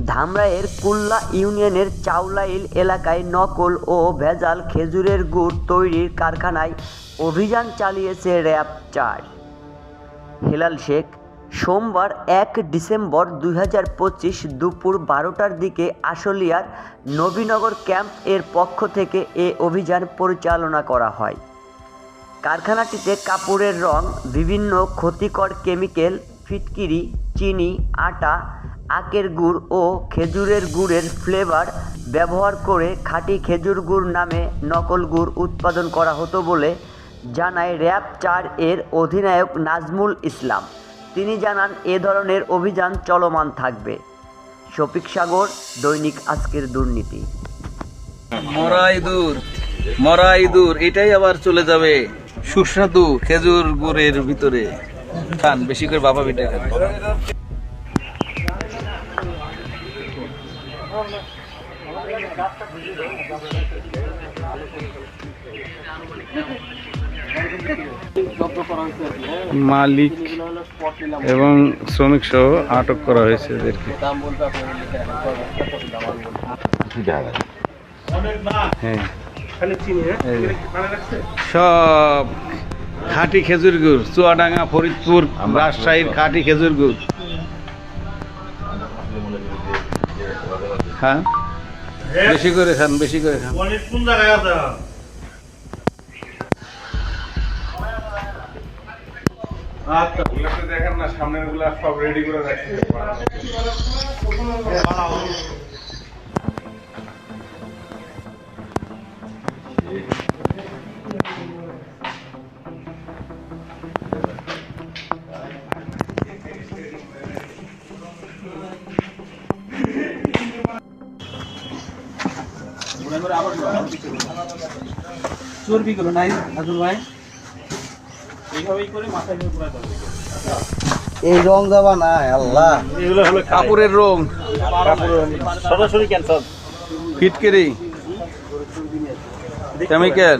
ধামরাইয়ের কুল্লা ইউনিয়নের চাউলাইল এলাকায় নকল ও ভেজাল খেজুরের গুড় তৈরির কারখানায় অভিযান চালিয়েছে র্যাব-৪। হেলাল শেখ সোমবার ১ ডিসেম্বর ২০২৫ দুপুর ১২টার দিকে আশুলিয়ার নবীনগর ক্যাম্প এর পক্ষ থেকে এ অভিযান পরিচালনা করা হয়। কারখানাটিতে কাপড়ের রং, বিভিন্ন ক্ষতিকর কেমিক্যাল, ফিটকিরি, চিনি, আটা, আখের গুড় ও খেজুরের গুড়ের ফ্লেভার ব্যবহার করে খাঁটি খেজুর গুড় নামে নকল গুড় উৎপাদন করা হতো বলে জানায় র্যাব-৪ এর অধিনায়ক নাজমুল ইসলাম। তিনি জানান, এ ধরনের অভিযান চলমান থাকবে। শফিক সাগর, দৈনিক আজকের দুর্নীতি। মরা ইঁদুর এটাই আবার চলে যাবে সুস্বাদু খেজুর গুড়ের ভিতরে। খান বেশি করে, বাবা বেটা খান। মালিক এবং শ্রমিক সহ আটক করা হয়েছে এদেরকে। হ্যাঁ, সব খাঁটি খেজুর গুড়, চুয়াডাঙ্গা, ফরিদপুর, রাজশাহীর খাঁটি খেজুর গুড়। খান, বেশি করে খান, বেশি করে খান। দেখেন না, সামনের গুলা সব রেডি করে রাখছি। চর্বিগুলো নাই আজুল ভাই, এইভাবেই করে মাথায় নিয়ে পুরা দেবে। এই রং যাবা না, আল্লাহ, এগুলো হলো কাপড়ের রং, সরাসরি ক্যান্সার ফিটকিরি, কেমিক্যাল।